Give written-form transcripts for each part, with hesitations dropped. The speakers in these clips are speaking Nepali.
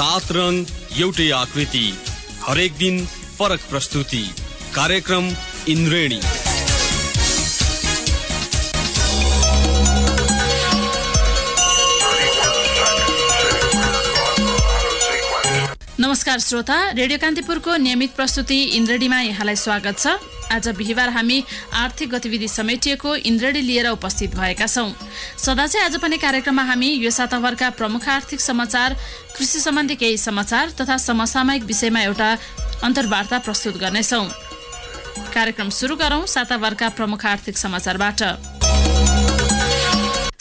7 रङ एउटै आकृति, हरेक दिन फरक प्रस्तुति। कार्यक्रम इन्द्रेणी। नमस्कार श्रोता, रेडियो कान्तिपुरको नियमित प्रस्तुति इन्द्रेणीमा यहाँलाई स्वागत छ। आज बिहिबार हामी आर्थिक गतिविधि समेटिएको इन्द्रेणी लिएर उपस्थित भएका छौं। सदा चाहिँ आज पनि कार्यक्रममा हामी यो साताभरका प्रमुख आर्थिक समाचार, कृषि सम्बन्धी केही समाचार तथा समसामयिक विषयमा एउटा अन्तर्वार्ता प्रस्तुत गर्नेछौं। कार्यक्रम सुरु गरौं साताभरका प्रमुख आर्थिक समाचारबाट।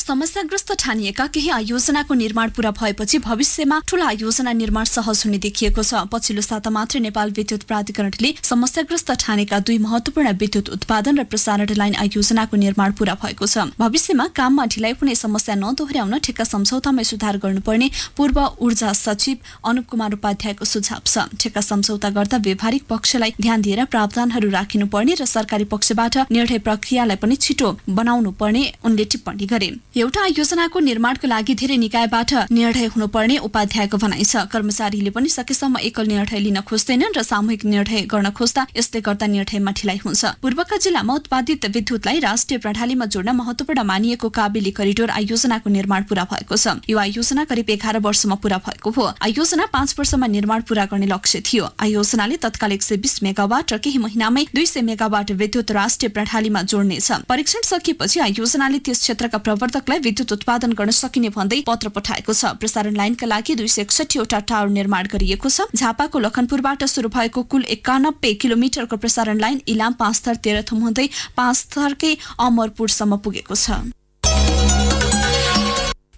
समस्याग्रस्त ठानिएका केही आयोजनाको निर्माण पूरा भएपछि भविष्यमा ठूला आयोजना निर्माण सहज हुने देखिएको छ। पछिल्लो साता मात्रै नेपाल विद्युत प्राधिकरणले समस्याग्रस्त ठानेका 2 महत्वपूर्ण विद्युत उत्पादन र प्रसारण लाइन आयोजनाको निर्माण पूरा भएको छ। भविष्यमा काममा ढिलाइ हुने समस्या नदोहोर्याउन ठेक्का सम्झौतामा सुधार गर्नुपर्ने पूर्व ऊर्जा सचिव अनुप कुमार उपाध्यायको सुझाव छ। ठेक्का सम्झौता गर्दा व्यवहारिक पक्षलाई ध्यान दिएर प्रावधानहरू राखिनुपर्ने र सरकारी पक्षबाट निर्णय प्रक्रियालाई पनि छिटो बनाउनु पर्ने उनले टिप्पणी गरे। एउटा आयोजनाको निर्माणको लागि धेरै निकायबाट निर्णय हुनुपर्ने उपाध्यायको भनाइ छ। कर्मचारीले पनि सकेसम्म एकल निर्णय लिन खोज्दैनन् र सामूहिक निर्णय गर्न खोज्दा यसले गर्दा निर्णयमा ढिलाइ हुन्छ। पूर्वका जिल्लामा उत्पादित विद्युतलाई राष्ट्रिय प्रणालीमा जोड्न महत्वपूर्ण मानिएको काबेली करिडोर आयोजनाको निर्माण पूरा भएको छ। यो आयोजना करिब 11 वर्षमा पूरा भएको हो। आयोजना 5 वर्षमा निर्माण पूरा गर्ने लक्ष्य थियो। आयोजनाले तत्काल 120 मेगावाट र केही महिनामै 200 मेगावाट विद्युत राष्ट्रिय प्रणालीमा जोड्नेछ। परीक्षण सकिएपछि आयोजनाले त्यस क्षेत्रका प्रवर्तक विद्युत उत्पादन गर्न सकिने भन्दै पत्र पठाएको छ। प्रसारण लाइनका लागि 261 वटा टावर निर्माण गरिएको छ। झापाको लखनपुरबाट सुरु भएको कुल 91 किलोमिटरको प्रसारण लाइन इलाम, पाँचथर, तेह्रथुम हुँदै पाँचथरकै अमरपुरसम्म पुगेको छ।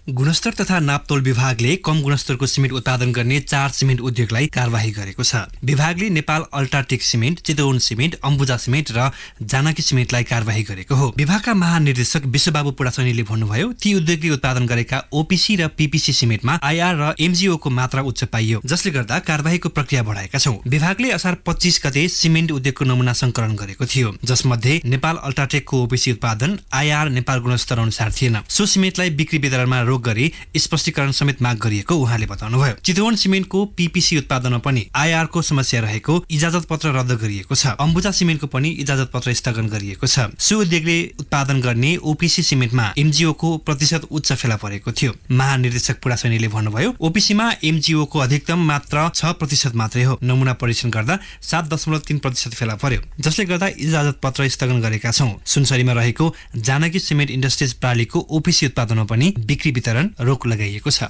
गुणस्तर तथा नापतोल विभागले कम गुणस्तरको सिमेन्ट उत्पादन गर्ने 4 सिमेन्ट उद्योगलाई कारबाही गरेको छ। विभागले Nepal UltraTech cement, Chitwan cement, Ambuja cement र जानकी सिमेन्टलाई कारबाही गरेको हो। विभागका महानिर्देशक विश्वबाबु पुडासनीले भन्नुभयो, ती उद्योगले उत्पादन गरेका ओपीसी र पीपीसी सिमेन्टमा आईआर र एमजीओ को मात्रा उच्च पाइयो, जसले गर्दा कारबाहीको प्रक्रिया बढाएका छौं। विभागले असार 25 गते सिमेन्ट उद्योगको नमुना संकलन गरेको थियो, जसमध्ये नेपाल अल्ट्राटेकको ओपीसी उत्पादन आईआर नेपाल गुणस्तर अनुसार थिएन। सो सिमेन्टलाई बिक्री वितरणमा गरी स्पष्टीकरण समेत माग गरिएको उहाँले बताउनुभयो। चितवन सिमेन्टको पीपीसी उत्पादनमा पनि आईआर को समस्या रहेको इजाजत पत्र रद्द गरिएको छ। अम्बुजा सिमेन्टको पनि इजाजत पत्र स्थगन गरिएको छ। सो उद्योगले उत्पादन गर्ने ओपीसी सिमेन्टमा एमजीओ को प्रतिशत उच्च फेला परेको थियो। महानिर्देशक पुडासनीले भन्नुभयो, ओपीसीमा एमजीओ को अधिकतम मात्र 6% मात्रै हो। नमुना परीक्षण गर्दा 7.3% फेला पर्यो, जसले गर्दा इजाजत पत्र स्थगन गरेका छौं। सुनसरीमा रहेको जानकी सिमेन्ट इन्डस्ट्रिज प्रणालीको ओपीसी उत्पादनमा पनि बिक्री रोक लगाइएको छ।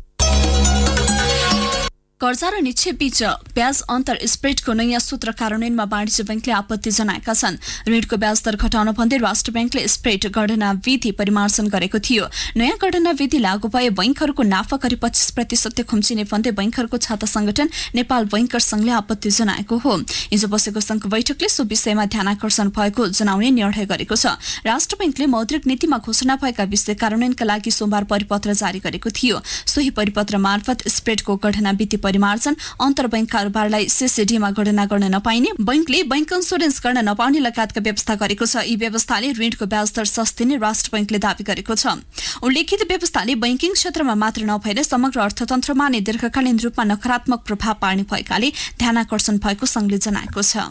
कर्जा र निक्षेप बीच ब्याज अन्तर स्प्रेडको नयाँ सूत्र कार्यान्वयनमा वाणिज्य बैंकले आपत्ति जनाएका छन्। ऋणको ब्याज दर घटाउन भन्दै राष्ट्र बैंकले स्प्रेड गणना विधि परिमार्जन गरेको थियो। नयाँ गणना विधि लागू भए बैंकहरूको नाफा करिब 25% खुम्चिने भन्दै बैंकहरूको छाता संगठन नेपाल बैंकर्स संघले आपत्ति जनाएको हो। हिजो बसेको संघ बैठकले सो विषयमा ध्यानाकर्षण भएको जनाउने निर्णय गरेको छ। राष्ट्र बैंकले मौद्रिक नीतिमा घोषणा भएका विषय कार्यान्वयनका लागि सोमबार परिपत्र जारी गरेको थियो। सोही परिपत्र मार्फत स्प्रेडको गणना विधि परिमार्जन, अन्तर्बैंक कारोबारलाई सीसीडीमा गणना गर्न नपाइने, बैंकले बैंक इन्स्योरेन्स गर्न नपाउने लगायतका व्यवस्था गरेको छ। यी व्यवस्थाले ऋणको ब्याज दर सस्तिने राष्ट्र बैंकले दावी गरेको छ। उल्लेखित व्यवस्थाले बैंकिङ क्षेत्रमा मात्र नभएर समग्र अर्थतन्त्रमा नै दीर्घकालीन रूपमा नकारात्मक प्रभाव पार्ने भएकाले ध्यानाकर्षण भएको संघले जनाएको छ।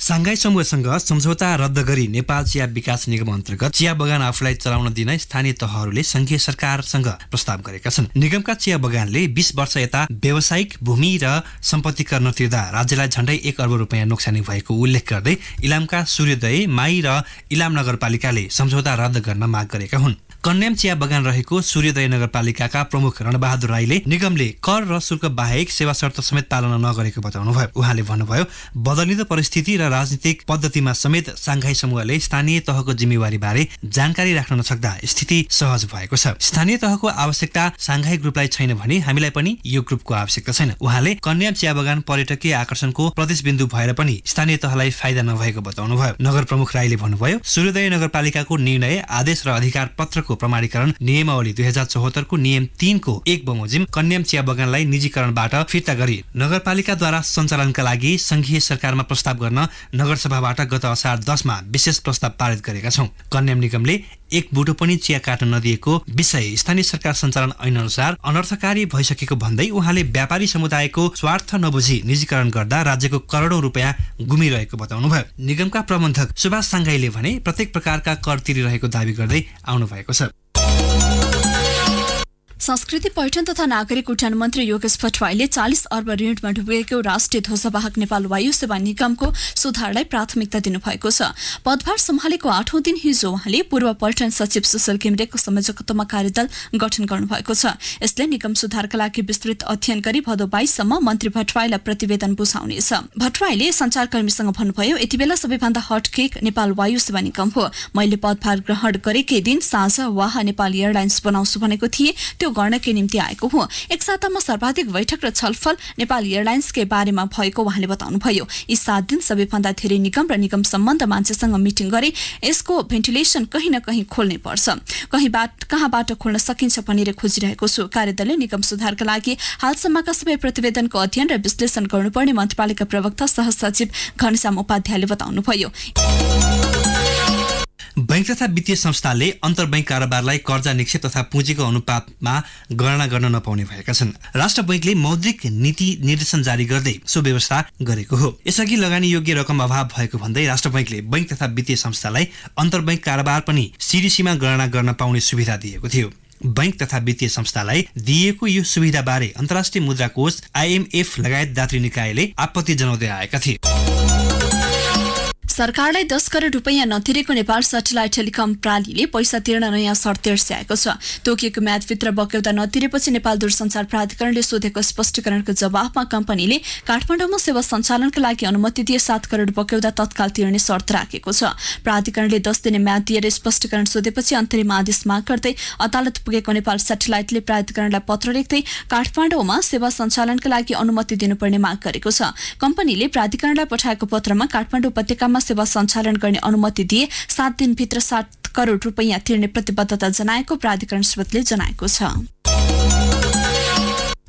सांघाई समूहसँग सम्झौता रद्द गरी नेपाल चिया विकास निगम अन्तर्गत चिया बगान आफूलाई चलाउन दिन स्थानीय तहहरूले संघीय सरकारसँग प्रस्ताव गरेका छन्। निगमका चिया बगानले 20 वर्ष यता व्यावसायिक भूमि र सम्पत्ति कर नतिर्दा राज्यलाई झण्डै 1 अर्ब रुपैयाँ नोक्सानी भएको उल्लेख गर्दै इलामका सूर्योदय, माई र इलाम नगरपालिकाले सम्झौता रद्द गर्न माग गरेका हुन्। कन्याम चिया बगान रहेको सूर्योदय नगरपालिकाका प्रमुख रणबहादुर राईले निगमले कर र शुल्क बाहेक सेवा शर्त समेत पालना नगरेको बताउनुभयो। उहाँले भन्नुभयो, बदलिँदो परिस्थिति र राजनीतिक पद्धतिमा समेत सांघाई समूहले स्थानीय तहको जिम्मेवारी बारे जानकारी राख्न नसक्दा स्थिति सहज भएको छ। स्थानीय तहको आवश्यकता सांघाई ग्रुपलाई छैन भने हामीलाई पनि यो ग्रुपको आवश्यकता छैन। उहाँले कन्याम चिया बगान पर्यटकीय आकर्षणको प्रतिशबिन्दु भएर पनि स्थानीय तहलाई फाइदा नभएको बताउनुभयो। नगर प्रमुख राईले भन्नुभयो, सूर्योदय नगरपालिकाको निर्णय, आदेश र अधिकार पत्रको प्रमाणीकरण नियमावली 2074 को नियम 3 को 1 बमोजिम कन्याम चिया बगानलाई निजीकरणबाट फिर्ता गरी नगरपालिकाद्वारा सञ्चालनका लागि संघीय सरकारमा प्रस्ताव गर्न नगरसभाबाट गत असार 10 मा विशेष प्रस्ताव पारित गरेका छौं। कन्याम निगमले एक बुटो पनि चिया काट्न नदिएको विषय स्थानीय सरकार सञ्चालन ऐन अनुसार अनर्थकारी भइसकेको भन्दै उहाँले व्यापारी समुदायको स्वार्थ नबुझी निजीकरण गर्दा राज्यको करोडौं रुपियाँ गुमिरहेको बताउनुभयो। निगमका प्रबन्धक सुभाष साङ्गाईले भने प्रत्येक प्रकारका कर तिरिरहेको दावी गर्दै आउनु भएको छ। संस्कृति पर्यटन तथा नागरिक उड्डयन मन्त्री योगेश भट्टराईले 40 अर्ब ऋणमा डुबेको राष्ट्रिय ध्वजवाहक नेपाल वायु सेवा निगमको सुधारलाई प्राथमिकता दिनुभएको छ। पदभार सम्हालेको 8औं दिन हिजो उहाँले पूर्व पर्यटन सचिव सुशील घिमिरेको संयोजकत्वमा कार्यदल गठन गर्नुभएको छ। यसले निगम सुधारका लागि विस्तृत अध्ययन गरी भदौ 22 सम्म मन्त्री भट्टराईलाई प्रतिवेदन बुझाउनेछ। भट्टराईले सञ्चारकर्मीसँग भन्नुभयो, यति बेला सबैभन्दा हटकेक नेपाल वायु सेवा निगम हो। मैले पदभार ग्रहण गरेकै दिन साँझ वाह नेपाल एयरलाइन्स बनाउँछु भनेको थिएँ, त्यो गर्नकै निम्ति आएको हो। एक सातामा सर्वाधिक बैठक र छलफल नेपाल एयरलाइन्सकै बारेमा भएको उहाँले बताउनुभयो। यी 7 दिन सबैभन्दा धेरै निगम र निगम सम्बन्ध मान्छेसँग मिटिङ गरे यसको भेन्टिलेसन कहीँ न कहीँ खोल्नै पर्छ, कहाँबाट खोल्न सकिन्छ भनेर खोजिरहेको छु। कार्यदलले निगम सुधारका लागि हालसम्मका सबै प्रतिवेदनको अध्ययन र विश्लेषण गर्नुपर्ने मन्त्रीपालिका प्रवक्ता सहसचिव घनश्याम उपाध्यायले बताउनुभयो। बैंक तथा वित्तीय संस्थाले अन्तर्बैंक कारोबारलाई कर्जा निक्षेप तथा पुँजीको अनुपातमा गणना गर्न नपाउने भएका छन्। राष्ट्र बैंकले मौद्रिक नीति निर्देशन जारी गर्दै सो व्यवस्था गरेको हो। यसअघि लगानी योग्य रकम अभाव भएको भन्दै राष्ट्र बैंकले बैंक तथा वित्तीय संस्थालाई अन्तर्बैंक कारोबार पनि सीडीसीमा गणना गर्न पाउने सुविधा दिएको थियो। बैंक तथा वित्तीय संस्थालाई दिएको यो सुविधाबारे अन्तर्राष्ट्रिय मुद्रा कोष IMF लगायत दात्री निकायले आपत्ति जनाउँदै आएका थिए। सरकारलाई 10 करोड रुपैयाँ नतिरेको नेपाल सैटेलाइट टेलिकम प्रणालीले पैसा तिर्न नयाँ शर्त तेर्स्याएको छ। तोकिएको म्यादभित्र बक्यौता नतिरेपछि नेपाल दूरसञ्चार प्राधिकरणले सोधेको स्पष्टीकरणको जवाफमा कम्पनीले काठमाडौँमा सेवा सञ्चालनका लागि अनुमति दिए 7 करोड बक्यौता तत्काल तिर्ने शर्त राखेको छ। प्राधिकरणले 10 दिने म्याद दिएर स्पष्टीकरण सोधेपछि अन्तरिम आदेश माग गर्दै अदालत पुगेको नेपाल सैटेलाइटले प्राधिकरणलाई पत्र लेख्दै काठमाडौँमा सेवा सञ्चालनका लागि अनुमति दिनुपर्ने माग गरेको छ। कम्पनीले प्राधिकरणलाई पठाएको पत्रमा काठमाडौँ उपत्यकामा सेवा सञ्चालन गर्ने अनुमति दिए 7 दिनभित्र 7 करोड रुपैयाँ तिर्ने प्रतिबद्धता जनाएको प्राधिकरण स्रोतले जनाएको छ।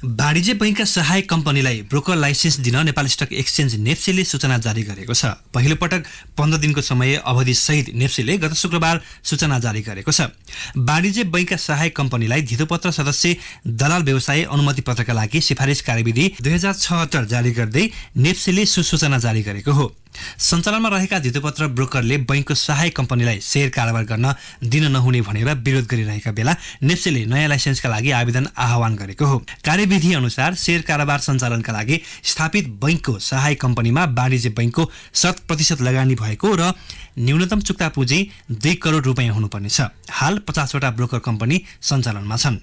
वाणिज्य बैंकका सहायक कम्पनीलाई ब्रोकर लाइसेन्स दिन नेपाल स्टक एक्सचेन्ज नेप्सीले सूचना जारी गरेको छ। पहिलो पटक 15 दिनको समय अवधि सहित नेप्सीले गत शुक्रबार सूचना जारी गरेको छ। वाणिज्य बैंकका सहायक कम्पनीलाई धितोपत्र सदस्य दलाल व्यवसाय अनुमति पत्रका लागि सिफारिस कार्यविधि 2076 जारी गर्दै नेप्सीले सूचना जारी गरेको हो। सञ्चालनमा रहेका धितोपत्र ब्रोकरले बैंकको सहायक कम्पनीलाई शेयर कारोबार गर्न दिन नहुने भनेर विरोध गरिरहेका बेला नेप्सीले नयाँ लाइसेन्सका लागि आवेदन आह्वान गरेको हो। कार्यविधि अनुसार शेयर कारोबार सञ्चालनका लागि स्थापित बैंकको सहायक कम्पनीमा वाणिज्य बैंकको 100% लगानी भएको र न्यूनतम चुक्ता पुँजी 2 करोड रुपैयाँ हुनुपर्नेछ। हाल 50 वटा ब्रोकर कम्पनी सञ्चालनमा छन्।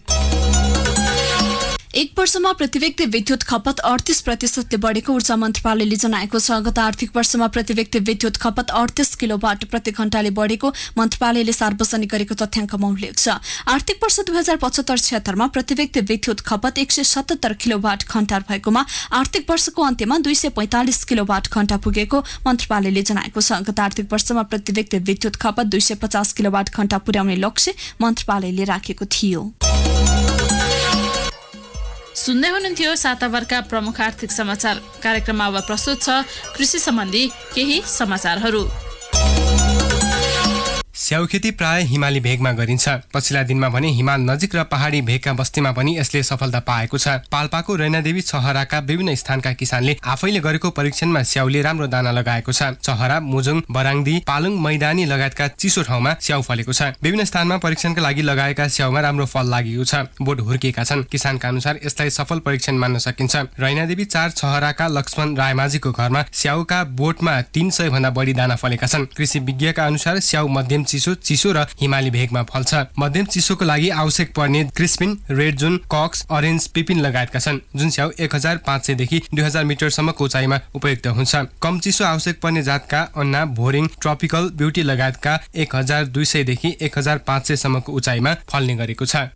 एक वर्षमा प्रति व्यक्ति विद्युत खपत 38% बढेको ऊर्जा मन्त्रालयले जनाएको छ। गत आर्थिक वर्षमा प्रति व्यक्ति विद्युत खपत 38 किलोवाट प्रति घण्टाले बढेको मन्त्रालयले सार्वजनिक गरेको तथ्याङ्कमा उल्लेख छ। आर्थिक वर्ष 2075-76 मा प्रति व्यक्ति विद्युत खपत 177 किलोवाट घण्टा भएकोमा आर्थिक वर्षको अन्त्यमा 245 किलोवाट घण्टा पुगेको मन्त्रालयले जनाएको छ। गत आर्थिक वर्षमा प्रति व्यक्ति विद्युत खपत 250 किलोवाट घण्टा पुर्याउने लक्ष्य मन्त्रालयले राखेको थियो। सुन्दै हुनुहुन्थ्यो साताभरका प्रमुख आर्थिक समाचार। कार्यक्रममा अब प्रस्तुत छ कृषि सम्बन्धी केही समाचारहरू। स्याउ खेती प्राय हिमाली भेगमा गरिन्छ। पछिल्ला दिनमा भने हिमाल नजिक र पहाडी भेगका बस्तीमा पनि यसले सफलता पाएको छ। पाल्पाको रैनादेवी छहराका विभिन्न स्थानका किसानले आफैले गरेको परीक्षणमा स्याउले राम्रो दाना लगाएको छ। छहरा, मुजुङ, बराङदी, पालुङ, मैदानी लगायतका चिसो ठाउँमा स्याउ फलेको छ। विभिन्न स्थानमा परीक्षणका लागि लगाएका स्याउमा राम्रो फल लागेको छ। बोट हुर्किएका छन्। किसानका अनुसार यसलाई सफल परीक्षण मान्न सकिन्छ। रैनादेवी 4 छहराका लक्ष्मण रायमाझीको घरमा स्याउका बोटमा 300 भन्दा बढी दाना फलेका छन्। कृषि विज्ञका अनुसार स्याउ मध्यम चिसो र हिमाली भेगमा फल्छ। मध्यम चिसोको लागि आवश्यक पर्ने क्रिस्पिन, रेड जुन, कक्स, अरेन्ज, पिपिन लगायतका छन्। जुन स्याउ 1500 देखि 2000 मिटरसम्मको उचाइमा उपयुक्त हुन्छ। कम चिसो आवश्यक पर्ने जातका अन्ना, भोरिङ, ट्रपिकल, ब्युटी लगायतका 1200 देखि 1500 सम्मको उचाइमा फल्ने गरेको छ।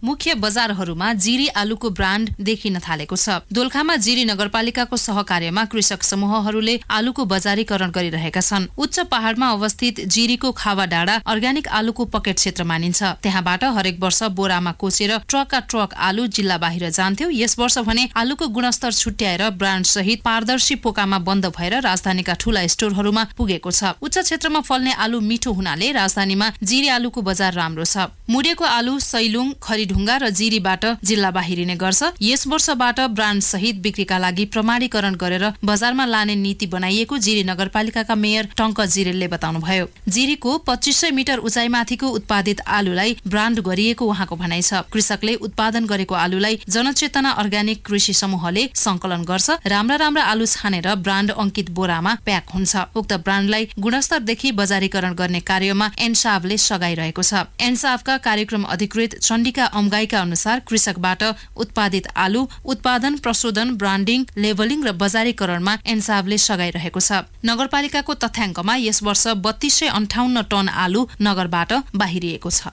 मुख्य बजारहरूमा जिरी आलुको ब्रान्ड देखिन थालेको छ। दोलखामा जिरी नगरपालिकाको सहकार्यमा कृषक समूहहरूले आलुको बजारीकरण गरिरहेका छन्। उच्च पहाडमा अवस्थित जिरीको खावा डाँडा अर्ग्यानिक आलुको पकेट क्षेत्र मानिन्छ। त्यहाँबाट हरेक वर्ष बोरामा कोचेर ट्रकका ट्रक आलु जिल्ला बाहिर जान्थ्यो। यस वर्ष भने आलुको गुणस्तर छुट्याएर ब्रान्ड सहित पारदर्शी पोकामा बन्द भएर राजधानीका ठूला स्टोरहरूमा पुगेको छ। उच्च क्षेत्रमा फल्ने आलु मिठो हुनाले राजधानीमा जिरी आलुको बजार राम्रो छ। मुडेको आलु सैलुङ, खरीढुङ्गा र जिरीबाट जिल्ला बाहिरिने गर्छ। यस वर्षबाट ब्रान्ड सहित बिक्रीका लागि प्रमाणीकरण गरेर बजारमा लाने नीति बनाइएको जिरी नगरपालिकाका मेयर टंक जिरेलले बताउनुभयो। जिरीको 2500 मिटर उचाइमाथिको उत्पादित आलुलाई ब्रान्ड गरिएको उहाँको भनाइ छ। कृषकले उत्पादन गरेको आलुलाई जनचेतना अर्ग्यानिक कृषि समूहले संकलन गर्छ। राम्रा आलु छानेर ब्रान्ड अंकित बोरामा प्याक हुन्छ। उक्त ब्रान्डलाई गुणस्तरदेखि बजारीकरण गर्ने कार्यमा एनसावले सघाइरहेको छ। एनसावका कार्यक्रम अधिकृत चण्डिका अम्गाईका अनुसार कृषकबाट उत्पादित आलु उत्पादन, प्रशोधन, ब्रान्डिङ, लेबलिङ र बजारीकरणमा एनसावले सघाइरहेको छ। नगरपालिकाको तथ्याङ्कमा यस वर्ष 3258 टन आलु नगरबाट बाहिरिएको छ।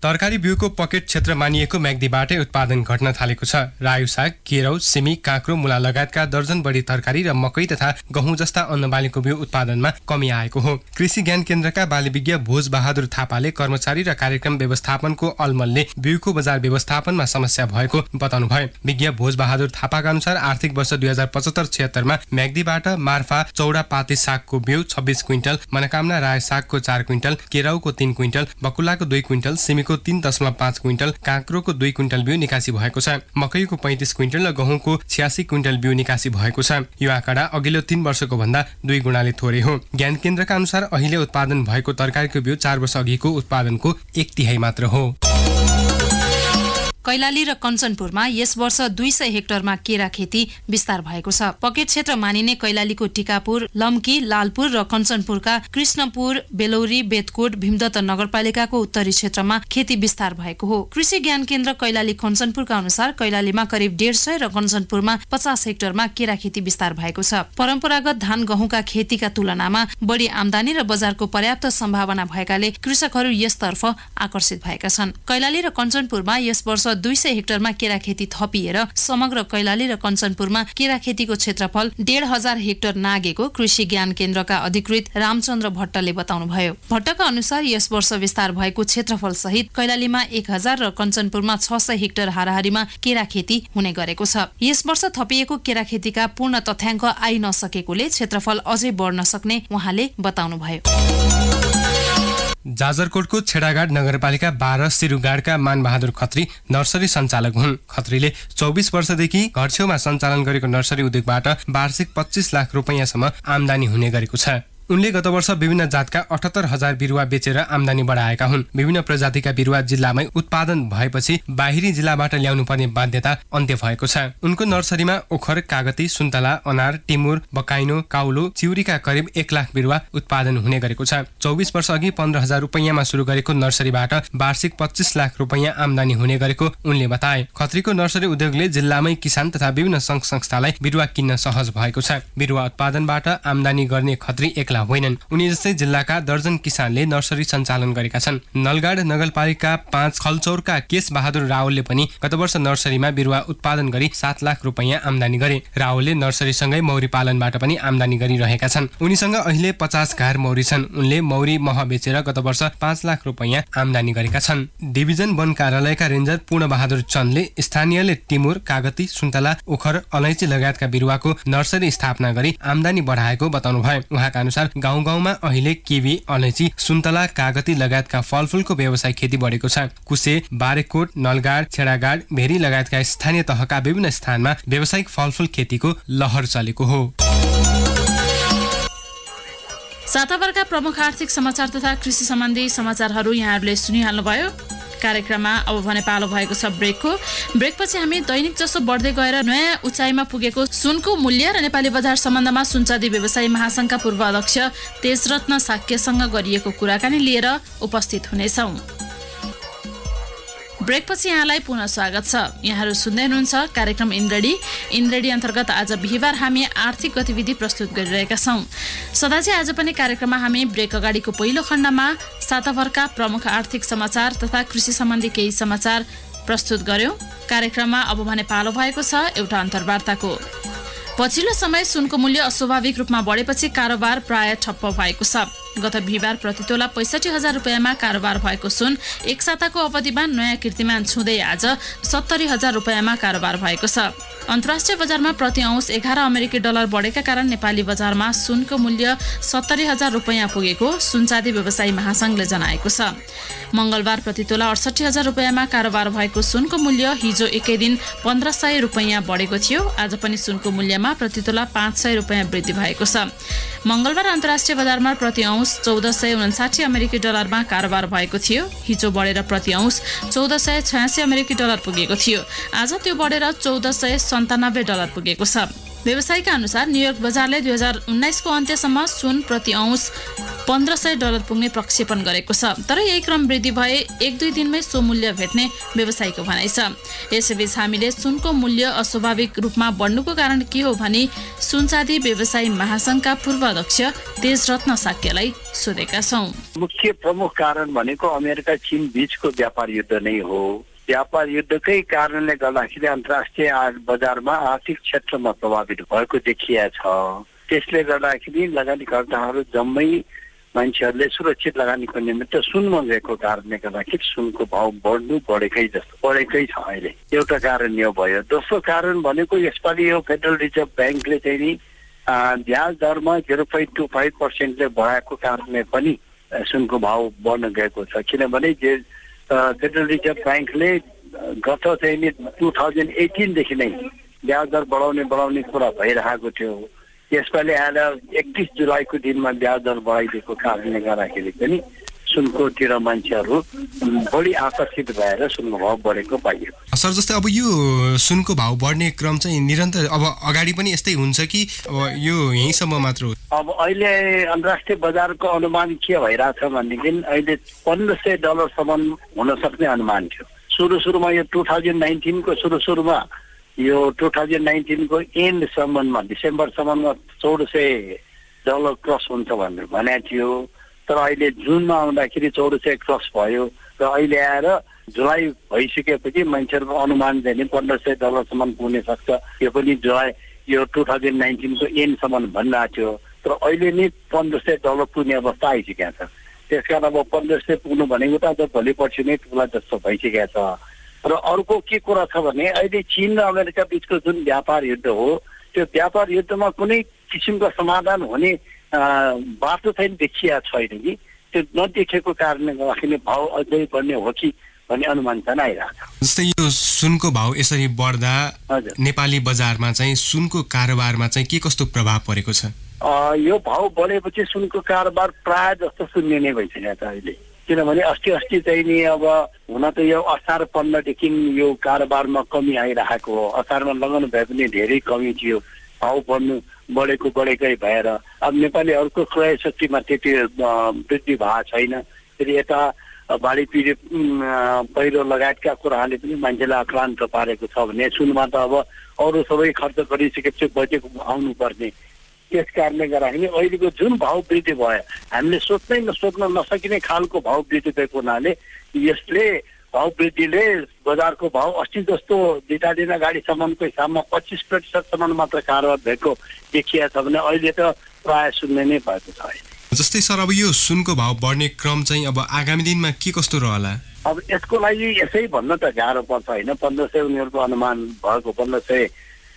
तरकारी बिउको पकेट क्षेत्र मानिएको म्याग्दीबाटै उत्पादन घट्न थालेको छ। रायो साग, केराउ, सिमी, काँक्रो, मुला लगायतका दर्जन बढी तरकारी र मकै तथा गहुँ जस्ता अन्नबालीको बिउ उत्पादनमा कमी आएको हो। कृषि ज्ञान केन्द्रका बालीविज्ञ भोज बहादुर थापाले कर्मचारी र कार्यक्रम व्यवस्थापनको अलमलले बिउको बजार व्यवस्थापनमा समस्या भएको बताउनुभयो। विज्ञ भोज बहादुर थापाका अनुसार आर्थिक वर्ष 2075-76 मा म्याग्दीबाट मार्फा चौडा पाती सागको बिउ 26 क्विन्टल, मनोकामना राय सागको 4 क्विन्टल, केराउको 3 क्विन्टल, बकुल्लाको 2 क्विन्टल, सिमीको 3.5 क्विन्टल, काँक्रोको 2 क्विन्टल बिउ निकासी भएको छ। मकैको 35 क्विन्टल र गहुँको 86 क्विन्टल बिउ निकासी भएको छ। यो आँकडा अघिल्लो 3 वर्षको भन्दा 2 गुणाले थोरै हो। ज्ञान केन्द्रका अनुसार अहिले उत्पादन भएको तरकारीको बिउ 4 वर्ष अघिको उत्पादनको 1/3 मात्र हो। कैलाली र कञ्चनपुरमा यस वर्ष 200 हेक्टरमा केरा खेती विस्तार भएको छ। पकेट क्षेत्र मानिने कैलालीको टिकापुर, लम्की, लालपुर र कञ्चनपुरका कृष्णपुर, बेलौरी, बेतकोट, भीमदत्त नगरपालिकाको उत्तरी क्षेत्रमा खेती विस्तार भएको हो। कृषि ज्ञान केन्द्र कैलाली कञ्चनपुरका अनुसार कैलालीमा करिब 150 र कञ्चनपुरमा 50 हेक्टरमा केरा खेती विस्तार भएको छ। परम्परागत धान गहुँका खेतीका तुलनामा बढी आमदानी र बजारको पर्याप्त सम्भावना भएकाले कृषकहरू यसतर्फ आकर्षित भएका छन्। कैलाली र कञ्चनपुरमा यस वर्ष 200 हेक्टरमा केरा खेती थपिएर समग्र कैलाली र कञ्चनपुरमा केरा खेतीको क्षेत्रफल 1500 हेक्टर नागेको कृषि ज्ञान केन्द्रका अधिकृत रामचन्द्र भट्टले बताउनुभयो। भट्टका अनुसार यस वर्ष विस्तार भएको क्षेत्रफल सहित कैलालीमा 1000 र कञ्चनपुरमा 600 हेक्टर हाराहारीमा केरा खेती हुने गरेको छ। यस वर्ष थपिएको केरा खेतीका पूर्ण तथ्याङ्क आइ नसकेकोले क्षेत्रफल अझै बढ्न सक्ने उहाँले बताउनुभयो। जाजरकोटको छेडागाड नगरपालिका 12 सिरुगाडका मानबहादुर खत्री नर्सरी सञ्चालक हुन्। खत्रीले 24 वर्षदेखि घर छेउमा सञ्चालन गरेको नर्सरी उद्योगबाट वार्षिक 25 लाख रुपैयाँसम्म आमदानी हुने गरेको छ। उनले गत वर्ष विभिन्न जातका 78,000 बिरुवा बेचेर आमदानी बढाएका हुन्। विभिन्न प्रजातिका बिरुवा जिल्लामै उत्पादन भएपछि बाहिरी जिल्लाबाट ल्याउनु पर्ने बाध्यता अन्त्य भएको छ। उनको नर्सरीमा ओखर, कागती, सुन्तला, अनार, टिमुर, बकाइनो, काउलो, चिउरीका करिब 1 लाख बिरुवा उत्पादन हुने गरेको छ। 24 वर्ष अघि 15,000 रुपैयाँमा सुरु गरेको नर्सरीबाट वार्षिक 25 लाख रुपैयाँ आमदानी हुने गरेको उनले बताए। खत्रीको नर्सरी उद्योगले जिल्लामै किसान तथा विभिन्न संघ संस्थालाई बिरुवा किन्न सहज भएको छ। बिरुवा उत्पादनबाट आमदानी गर्ने खत्री एक्ला होइनन्। उनी जस्तै जिल्लाका दर्जन किसानले नर्सरी सञ्चालन गरेका छन्। नलगाड नगरपालिका 5 खलचौरका केश बहादुर रावलले पनि गत वर्ष नर्सरीमा बिरुवा उत्पादन गरी 7 लाख रुपैयाँ आमदानी गरे। रावलले नर्सरीसँगै मौरी पालनबाट पनि आमदानी गरिरहेका छन्। उनीसँग अहिले 50 घार मौरी छन्। उनले मौरी मह बेचेर गत वर्ष 5 लाख रुपैयाँ आमदानी गरेका छन्। डिभिजन वन कार्यालयका रेन्जर पूर्ण बहादुर चन्दले स्थानीयले टिमुर, कागती, सुन्तला, ओखर, अलैँची लगायतका बिरुवाको नर्सरी स्थापना गरी आमदानी बढाएको बताउनुभयो। उहाँका अनुसार गाउँ-गाउँमा अहिले किवी, अलैँची, सुन्तला, कागती लगायतका फलफूलको व्यवसाय खेती बढेको छ। कुसे, बारेकोट, नलगाड, छेडागाड, भेरी लगायतका स्थानीय तहका विभिन्न स्थानमा व्यावसायिक फलफूल खेतीको लहर चलेको हो। साताभरका प्रमुख आर्थिक समाचार तथा कृषि सम्बन्धी समाचारहरू यहाँहरूले सुनिहाल्नुभयो। कार्यक्रममा अब भने पालो भएको छ ब्रेकपछि हामी दैनिक जसो बढ्दै गएर नयाँ उचाइमा पुगेको सुनको मूल्य र नेपाली बजार सम्बन्धमा सुनचाँदी व्यवसायी महासंघका पूर्व अध्यक्ष तेजरत्न साक्यसँग गरिएको कुराकानी लिएर उपस्थित हुनेछौँ। ब्रेकपछि यहाँलाई पुनः स्वागत छ। यहाँहरू सुन्दै हुनुहुन्छ कार्यक्रम इन्द्रेडी अन्तर्गत आज बिहिबार हामी आर्थिक गतिविधि प्रस्तुत गरिरहेका छौँ। सदाझै आज पनि कार्यक्रममा हामी ब्रेक अगाडिको पहिलो खण्डमा साताभरका प्रमुख आर्थिक समाचार तथा कृषि सम्बन्धी केही समाचार प्रस्तुत गर्यौं। कार्यक्रममा अब भने पालो भएको छ एउटा अन्तर्वार्ताको। पछिल्लो समय सुनको मूल्य अस्वाभाविक रूपमा बढेपछि कारोबार प्राय ठप्प भएको छ। गत बिहिबार प्रतितोला 65,000 रुपियाँमा कारोबार भएको सुन एक साताको अवधिमा नयाँ कीर्तिमान छुँदै आज 70,000 रुपियाँमा कारोबार भएको छ। अन्तर्राष्ट्रिय बजारमा प्रति औँस 11 अमेरिकी डलर बढेका कारण नेपाली बजारमा सुनको मूल्य 70,000 रुपियाँ पुगेको सुनचाँदी व्यवसायी महासंघले जनाएको छ। मंगलबार प्रतितोला 68,000 रुपियाँमा कारोबार भएको सुनको मूल्य हिजो एकै दिन 1,500 रुपियाँ बढेको थियो। आज पनि सुनको मूल्यमा प्रतितोला 500 रुपियाँ वृद्धि भएको छ। मंगलबार अन्तर्राष्ट्रिय बजारमा प्रति औँस 1459 अमेरिकी डलरमा कारोबार भएको थियो। हिजो बढेर प्रति औँस 1486 अमेरिकी डलर पुगेको थियो। आज त्यो बढेर 1497 डलर पुगेको छ। व्यवसायीका अनुसार न्युयोर्क बजारले 2019 को अन्त्यसम्म सुन प्रति औँस 1500 डलर पुग्ने प्रक्षेपण गरेको छ। तर यही क्रम वृद्धि भए 1-2 दिनमै सो मूल्य भेट्ने व्यवसायीको भनाइ छ। यसैबीच हामीले सुनको मूल्य अस्वाभाविक रूपमा बढ्नुको कारण के हो भनी सुनचाँदी व्यवसायी महासंघका पूर्व अध्यक्ष तेजरत्न साक्यलाई सोधेका छौं। मुख्य प्रमुख कारण भनेको अमेरिका चीन बीचको व्यापार युद्ध नै हो। व्यापार युद्धकै कारणले गर्दाखेरि अन्तर्राष्ट्रिय बजारमा आर्थिक क्षेत्रमा प्रभावित भएको देखिया छ। त्यसले गर्दाखेरि लगानीकर्ताहरू जम्मै मान्छेहरूले सुरक्षित लगानीको निमित्त सुनमा गएको कारणले गर्दाखेरि सुनको भाव बढेकै छ अहिले। एउटा कारण यो भयो। दोस्रो कारण भनेको यसपालि यो फेडरल रिजर्भ ब्याङ्कले चाहिँ नि ब्याज दरमा 0.25% बढाएको कारणले पनि सुनको भाव बढ्न गएको छ। किनभने फेडरल रिजर्भ ब्याङ्कले गत चाहिँ नि 2018 देखि नै ब्याज दर बढाउने कुरा भइरहेको थियो। यसपालि आएर 31 जुलाईको दिनमा ब्याज दर बढाइदिएको कारणले गर्दाखेरि पनि सुनकोतिर मान्छेहरू बढी आकर्षित भएर सुनको भाव बढेको पाइयो। सर, जस्तै अब यो सुनको भाव बढ्ने क्रम चाहिँ निरन्तर अब अगाडि पनि यस्तै हुन्छ कि अब यो यहीँसम्म मात्र हो? अब अहिले अन्तर्राष्ट्रिय बजारको अनुमान के भइरहेछ भनेदेखि अहिले 1,500 डलरसम्म हुन सक्ने अनुमान थियो। सुरुमा यो 2019 को सुरुमा यो 2019 को एन्डसम्ममा डिसेम्बरसम्ममा 1,400 डलर क्रस हुन्छ भनेर भनेको थियो। तर अहिले जुनमा आउँदाखेरि 1,400 क्रस भयो र अहिले आएर जुलाई भइसकेपछि मान्छेहरूको अनुमान चाहिँ 1,500 डलरसम्म पुग्न सक्छ। यो पनि जुलाई यो 2019 को एन्डसम्म भनिरहेको थियो। तर अहिले नै 1,500 डलर पुग्ने अवस्था आइसकेको छ। त्यसकारण अब 1,500 पुग्नु भनेको त आज भोलि पर्सि नै पुग्ला जस्तो भइसकेको छ। र अर्को के कुरा छ भने अहिले चीन र अमेरिका बीचको जुन व्यापार युद्ध हो, त्यो व्यापार युद्धमा कुनै किसिमको समाधान हुने बाटो चाहिँ देखिया छैन कि त्यो नदेखेको कारणले गर्दाखेरि भाव अझै बढ्ने हो कि भन्ने अनुमान चाहिँ आइरहेको छ। जस्तै यो सुनको भाव यसरी बढ्दा नेपाली बजारमा चाहिँ सुनको कारोबारमा चाहिँ के कस्तो प्रभाव परेको छ? यो भाव बढेपछि सुनको कारोबार प्राय जस्तो शून्य नै भइसकेको छ अहिले। किनभने अस्ति चाहिँ नि अब हुन त यो असार 15 देखि यो कारोबारमा कमी आइरहेको हो। असारमा लगाउनु भए पनि धेरै कमी थियो। भाव बढेकै भएर अब नेपालीहरूको क्रय शक्तिमा त्यति वृद्धि भएको छैन। फेरि यता बाढी पीडित पहिरो लगायतका कुराहरूले पनि मान्छेलाई आक्रान्त पारेको छ भने सुनमा त अब अरू सबै खर्च गरिसकेपछि बजेट आउनुपर्ने। त्यस कारणले गर्दाखेरि अहिलेको जुन भाव वृद्धि भयो हामीले सोच्न नसकिने खालको भाव वृद्धि भएको हुनाले यसले भाव वृद्धिले बजारको भाव अस्ति जस्तो दुईटा दिन अगाडिसम्मको हिसाबमा 25% मात्र कारोबार भएको देखिया छ भने अहिले त प्राय शून्य नै भएको छ। जस्तै सर, अब यो सुनको भाव बढ्ने क्रम चाहिँ अब आगामी दिनमा के कस्तो रहला? अब यसको लागि यसै भन्न त गाह्रो पर्छ होइन। 1,500 उनीहरूको अनुमान भएको 1,500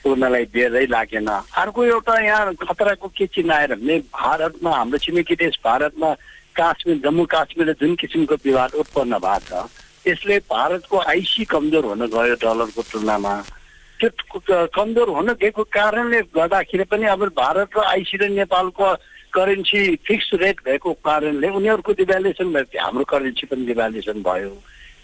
पुग्नलाई धेरै लागेन। अर्को एउटा यहाँ खतराको के चिन्ह आएर भने भारतमा हाम्रो छिमेकी देश भारतमा जम्मू काश्मीर जुन किसिमको विवाद उत्पन्न भएको छ त्यसले भारतको आइसी कमजोर हुन गयो डलरको तुलनामा। त्यो कमजोर हुन गएको कारणले गर्दाखेरि पनि अब भारत र आइसी र नेपालको करेन्सी फिक्स रेट भएको कारणले उनीहरूको डिभ्यालुएसन भयो, हाम्रो करेन्सी पनि डिभ्यालुएसन भयो।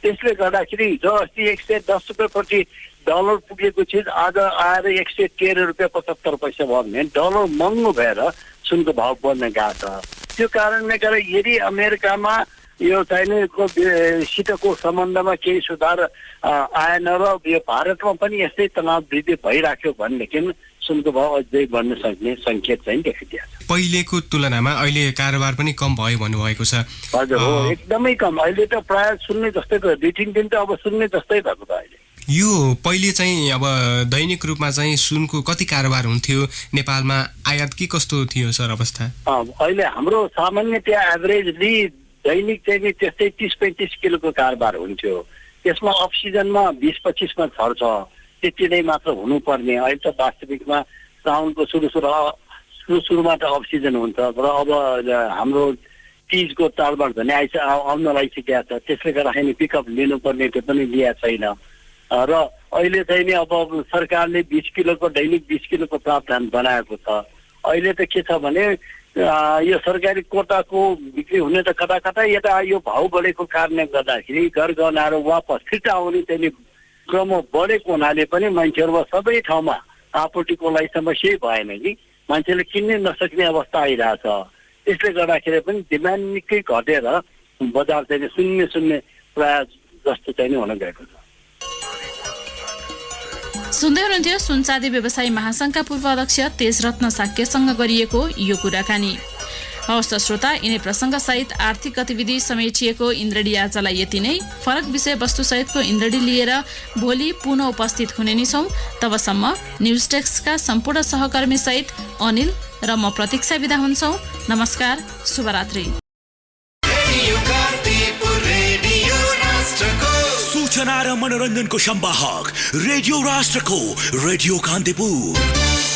त्यसले गर्दाखेरि हिजो अस्ति 110 रुपियाँ प्रति डलर पुगेको चिज आज आएर 113 रुपियाँ 75 पैसा भयो भने डलर महँगो भएर सुनको भाव बढ्न गएको छ। त्यो कारणले गर्दा यदि अमेरिकामा यो चाहिने सितको सम्बन्धमा केही सुधार आएन र यो भारतमा पनि यस्तै तनाव वृद्धि भइराख्यो भनेदेखि सुनको भाव अझै बढ्न सक्ने सङ्केत चाहिँ देखिदिएको छ। पहिलेको तुलनामा अहिले कारोबार पनि कम भयो भन्नुभएको छ। हजुर हो, एकदमै कम। अहिले त प्राय शून्य जस्तै भयो, 2-3 दिन त अब शून्य जस्तै भएको छ अहिले। यो पहिले चाहिँ अब दैनिक रूपमा चाहिँ सुनको कति कारोबार हुन्थ्यो नेपालमा, आयात के कस्तो थियो सर अवस्था? अहिले हाम्रो सामान्यतया एभरेजली दैनिक चाहिँ त्यस्तै 30-35 किलोको कारोबार हुन्थ्यो। त्यसमा अफ सिजनमा 20-25मा झर्छ, त्यति नै मात्र हुनुपर्ने। अहिले त वास्तविकमा साउनको सुरुमा त अफ सिजन हुन्छ र अब हाम्रो तीजको चाडबाड भने आउन लागिसकेको छ, त्यसले गर्दाखेरि पिकअप लिनुपर्ने त्यो पनि लिएको छैन। र अहिले चाहिँ नि अब सरकारले 20 किलोको दैनिक 20 किलोको प्रावधान बनाएको छ। अहिले त के छ भने यो सरकारी कोटाको बिक्री हुने त कता कता यता यो भाउ बढेको कारणले गर्दाखेरि गरगहनाहरू वापस फिर्ता आउने चाहिँ क्रम बढेको हुनाले पनि मान्छेहरू सबै ठाउँमा आपूर्तिको लागि समस्या भएन कि मान्छेले किन्नै नसक्ने अवस्था आइरहेछ। त्यसले गर्दाखेरि पनि डिमान्ड निकै घटेर बजार चाहिँ शून्य प्राय जस्तो चाहिँ हुन गएको छ। सुन्दै हुनुहुन्थ्यो सुनचाँदी व्यवसायी महासङ्घका पूर्व अध्यक्ष तेजरत्न साक्यसँग गरिएको यो कुराकानी। हवस् त श्रोता, यिनै प्रसङ्गसहित आर्थिक गतिविधि समेटिएको इन्द्रेडी आजलाई यति नै। फरक विषयवस्तुसहितको इन्द्रेडी लिएर भोलि पुनः उपस्थित हुने नै छौँ। तबसम्म न्युज डेस्कका सम्पूर्ण सहकर्मी सहित अनिल र म प्रतीक्षा बिदा हुन्छौँ। नमस्कार, शुभरात्रि। सूचना र मनोरञ्जनको सम्वाहक रेडियो राष्ट्रको रेडियो कान्तिपुर।